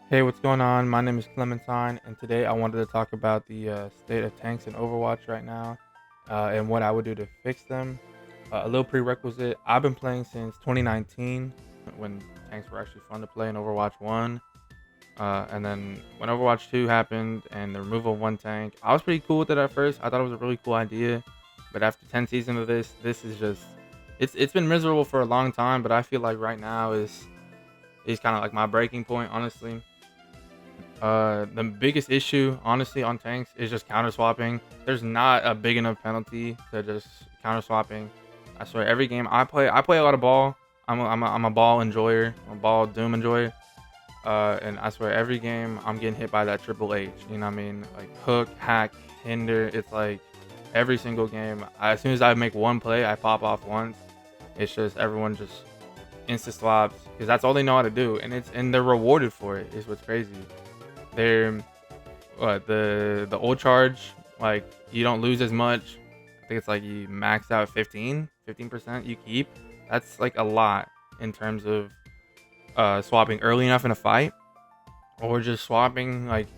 Hey, what's going on? My name is Clementine, and today I wanted to talk about the state of tanks in Overwatch right now, and what I would do to fix them. A little prerequisite: I've been playing since 2019, when tanks were actually fun to play in Overwatch 1. And then when Overwatch 2 happened and the removal of one tank, I was pretty cool with it at first. I thought it was a really cool idea, but after 10 seasons of this is just it's been miserable for a long time. But I feel like right now is kind of like my breaking point, honestly. The biggest issue, honestly, on tanks is just counter swapping. There's not a big enough penalty to just counter swapping. I swear, every game I play a lot of ball. I'm a ball enjoyer, I'm a ball doom enjoyer. And I swear, every game I'm getting hit by that triple H. You know what I mean? Like hook, hack, hinder. It's like every single game. As soon as I make one play, I pop off once. It's just everyone just insta swaps because that's all they know how to do, and they're rewarded for it. Is what's crazy. They're the old charge, like you don't lose as much. I think it's like you max out 15% you keep. That's like a lot in terms of swapping early enough in a fight, or just swapping like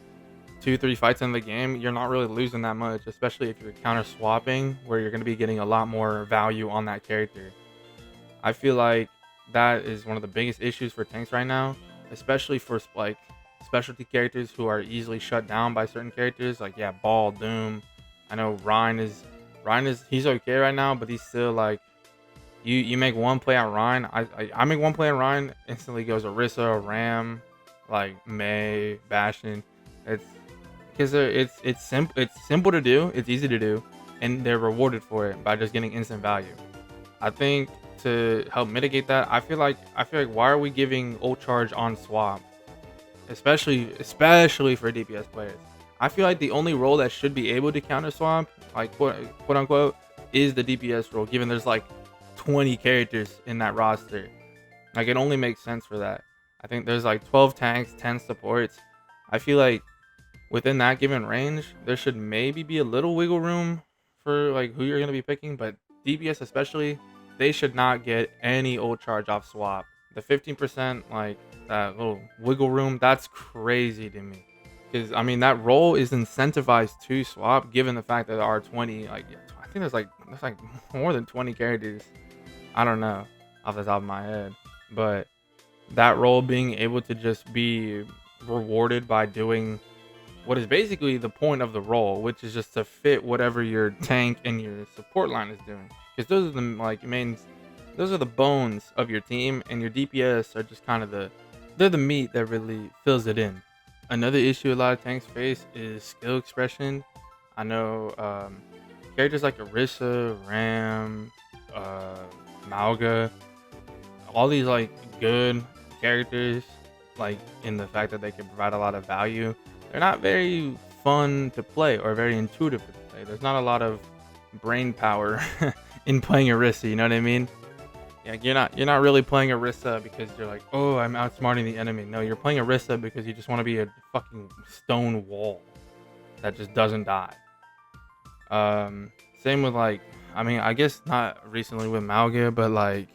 2-3 fights in the game. You're not really losing that much, especially if you're counter swapping, where you're going to be getting a lot more value on that character. I feel like that is one of the biggest issues for tanks right now, especially for like specialty characters who are easily shut down by certain characters. Like, yeah, Ball, Doom. I know Ryan is he's okay right now, but he's still like, you make one play on Ryan. I make one play on Ryan, instantly goes Orisa, Ram, like May, Bastion. It's because it's simple to do, it's easy to do, and they're rewarded for it by just getting instant value. I think to help mitigate that, I feel like why are we giving ult charge on swap, especially for DPS players? I feel like the only role that should be able to counter swap, like quote unquote, is the DPS role. Given there's like 20 characters in that roster, like it only makes sense for that. I think there's like 12 tanks, 10 supports. I feel like within that given range, there should maybe be a little wiggle room for like who you're gonna be picking, but DPS especially, they should not get any old charge off swap. The 15%, like that little wiggle room, that's crazy to me. Because I mean that role is incentivized to swap, given the fact that there are 20, like yeah, I think there's like more than 20 characters. I don't know off the top of my head, but that role being able to just be rewarded by doing what is basically the point of the role, which is just to fit whatever your tank and your support line is doing. Because those are the like main, those are the bones of your team, and your DPS are just kind of they're the meat that really fills it in. Another issue a lot of tanks face is skill expression. I know characters like Orisa, Ram, uh, Malga, all these like good characters, like in the fact that they can provide a lot of value, they're not very fun to play or very intuitive to play. There's not a lot of brain power in playing Orisa, you know what I mean? Yeah, you're not really playing Orisa because you're like, oh, I'm outsmarting the enemy. No, you're playing Orisa because you just want to be a fucking stone wall that just doesn't die. Same with like, I mean, I guess not recently with Malga, but like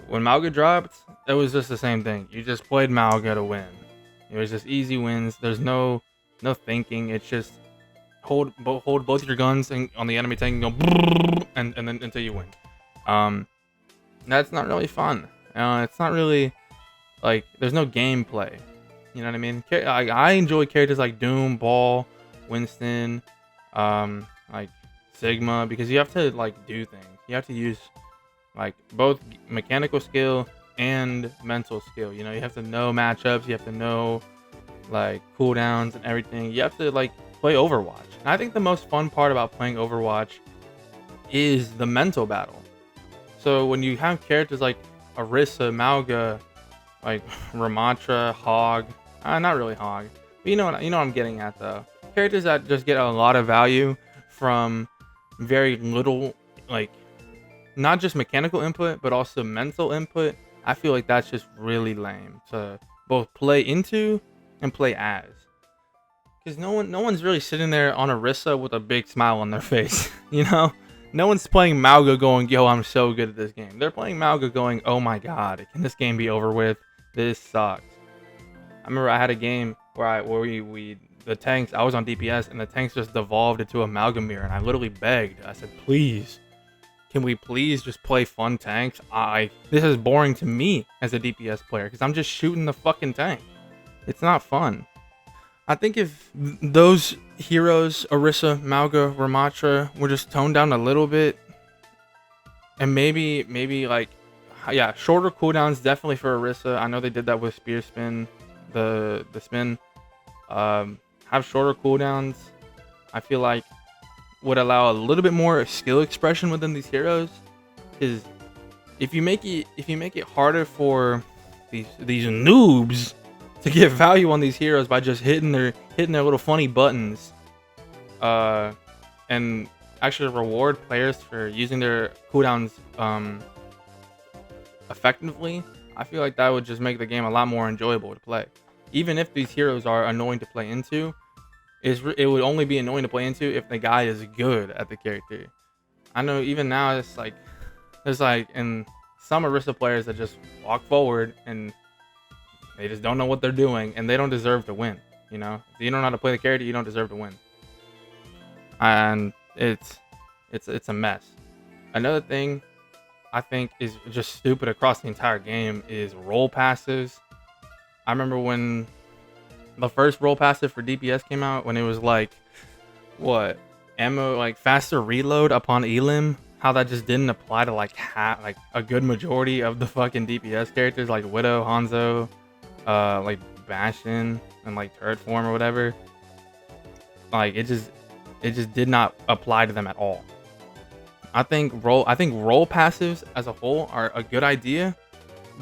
when Malga dropped, it was just the same thing. You just played Malga to win. It was just easy wins. There's no thinking. It's just hold both your guns and on the enemy tank and go and then until you win. Um, that's not really fun. It's not really like there's no gameplay. You know what I mean? I enjoy characters like Doom, Ball, Winston, like Sigma, because you have to like do things. You have to use like both mechanical skill and mental skill. You know, you have to know matchups. You have to know like cooldowns and everything. You have to like play Overwatch. And I think the most fun part about playing Overwatch is the mental battle. So when you have characters like Orisa, Malga, like Ramatra, Hog, not really Hog, but you know what I'm getting at though. Characters that just get a lot of value from very little, like not just mechanical input but also mental input. I feel like that's just really lame to both play into and play as, because no one's really sitting there on Orisa with a big smile on their face. You know, no one's playing Malga going, yo, I'm so good at this game. They're playing Malga going, oh my god, can this game be over with? This sucks. I remember I had a game where we the tanks. I was on DPS and the tanks just devolved into Amalgamir, and I literally begged. I said, please, can we please just play fun tanks? This is boring to me as a DPS player because I'm just shooting the fucking tank. It's not fun. I think if those heroes, Orisa, Malga, Ramatra, were just toned down a little bit, and maybe like, yeah, shorter cooldowns definitely for Orisa. I know they did that with Spear Spin, the spin. Have shorter cooldowns. I feel like would allow a little bit more skill expression within these heroes. Because if you make it harder for these noobs to get value on these heroes by just hitting their little funny buttons, and actually reward players for using their cooldowns effectively, I feel like that would just make the game a lot more enjoyable to play. Even if these heroes are annoying to play into, it would only be annoying to play into if the guy is good at the character. I know even now it's like there's like in some Orisa players that just walk forward and they just don't know what they're doing and they don't deserve to win. You know, if you don't know how to play the character, you don't deserve to win. And it's a mess. Another thing I think is just stupid across the entire game is role passives. I remember when the first role passive for DPS came out, when it was like, what, ammo, like faster reload upon elim, how that just didn't apply to like a good majority of the fucking DPS characters like Widow, Hanzo, like Bastion, and like turret form or whatever. Like it just did not apply to them at all. I think role passives as a whole are a good idea,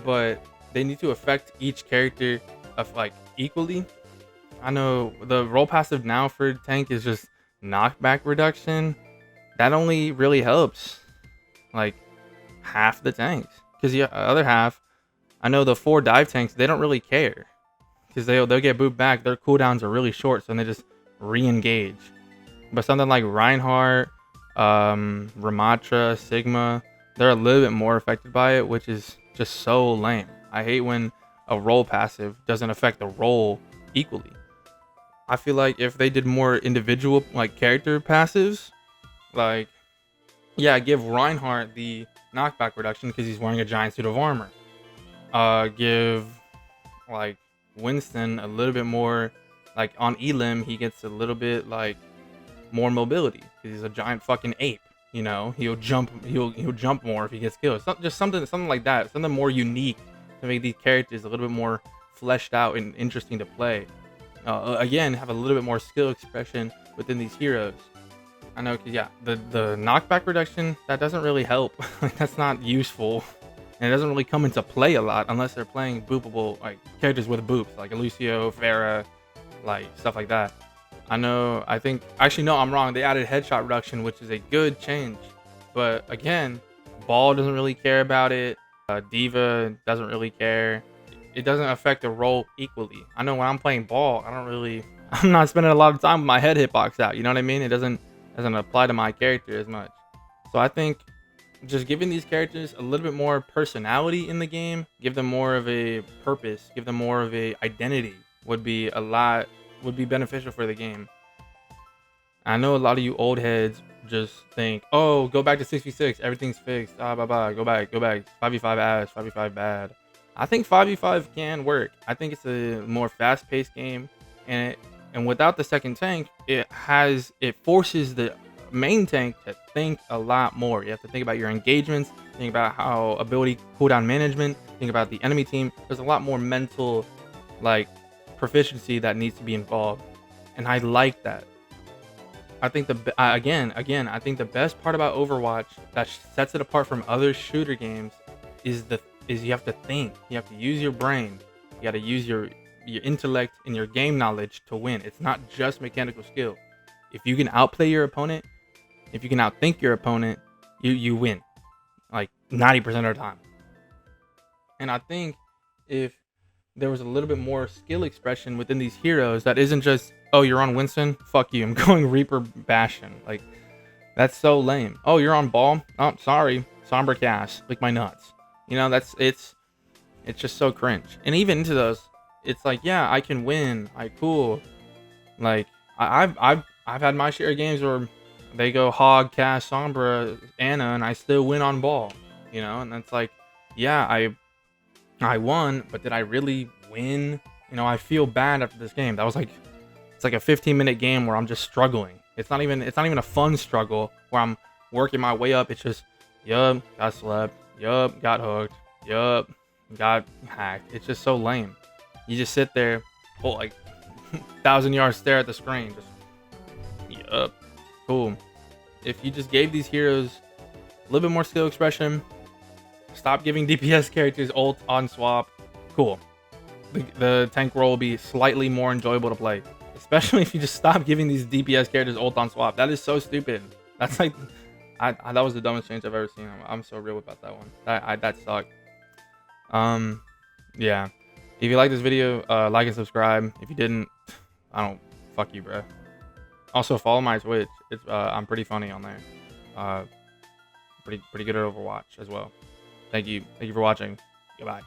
but they need to affect each character of like equally. I know the role passive now for tank is just knockback reduction. That only really helps like half the tanks, because the other half, I know the 4 dive tanks, they don't really care because they'll get booped back. Their cooldowns are really short, so they just re-engage. But something like Reinhardt, Ramatra, Sigma, they're a little bit more affected by it, which is just so lame. I hate when a role passive doesn't affect the role equally. I feel like if they did more individual like character passives, like, yeah, give Reinhardt the knockback reduction because he's wearing a giant suit of armor. Give like Winston a little bit more, like on elim he gets a little bit like more mobility because he's a giant fucking ape. You know, he'll jump more if he gets killed. Just something like that, something more unique to make these characters a little bit more fleshed out and interesting to play. Again, have a little bit more skill expression within these heroes. I know, cause yeah, the knockback reduction, that doesn't really help. Like, that's not useful, and it doesn't really come into play a lot unless they're playing boopable like characters with boops, like Lucio, Pharah, like stuff like that. I think actually no, I'm wrong. They added headshot reduction, which is a good change, but again, Ball doesn't really care about it. Diva doesn't really care. It doesn't affect the role equally. I know when I'm playing Ball, I'm not spending a lot of time with my head hitbox out. You know what I mean? It doesn't apply to my character as much. So I think just giving these characters a little bit more personality in the game, give them more of a purpose, give them more of a identity would be beneficial for the game. I know a lot of you old heads just think, oh, go back to 6v6, everything's fixed, blah blah, go back, 5v5 ass, 5v5 bad. I think 5v5 can work. I think it's a more fast-paced game, and without the second tank, it forces the main tank to think a lot more. You have to think about your engagements, think about how ability cooldown management, think about the enemy team. There's a lot more mental like proficiency that needs to be involved, and I like that. I think again, I think the best part about Overwatch that sets it apart from other shooter games is you have to think. You have to use your brain. You got to use your intellect and your game knowledge to win. It's not just mechanical skill. If you can outplay your opponent, if you can outthink your opponent, you win, like 90% of the time. And I think if there was a little bit more skill expression within these heroes that isn't just, oh, you're on Winston, fuck you, I'm going Reaper Bastion. Like, that's so lame. Oh, you're on Ball, oh, sorry, Somber Cast, lick my nuts. You know, it's just so cringe. And even into those, it's like, yeah, I can win. Like, cool. Like, I've had my share of games where they go hog, Cash, Sombra, Anna, and I still win on ball. You know, and it's like, yeah, I won, but did I really win? You know, I feel bad after this game. That was like, it's like a 15-minute game where I'm just struggling. It's not even a fun struggle where I'm working my way up. It's just, yup, got slept. Yup, got hooked. Yup, got hacked. It's just so lame. You just sit there, hold like 1,000 yard stare at the screen. Just, yup, cool. If you just gave these heroes a little bit more skill expression, stop giving DPS characters ult on swap, cool. The tank role will be slightly more enjoyable to play. Especially if you just stop giving these DPS characters ult on swap. That is so stupid. That's like, that was the dumbest change I've ever seen. I'm so real about that one. That sucked. Yeah. If you like this video, like and subscribe. If you didn't, I don't, fuck you, bro. Also follow my Twitch. It's I'm pretty funny on there. Pretty good at Overwatch as well. Thank you for watching. Goodbye.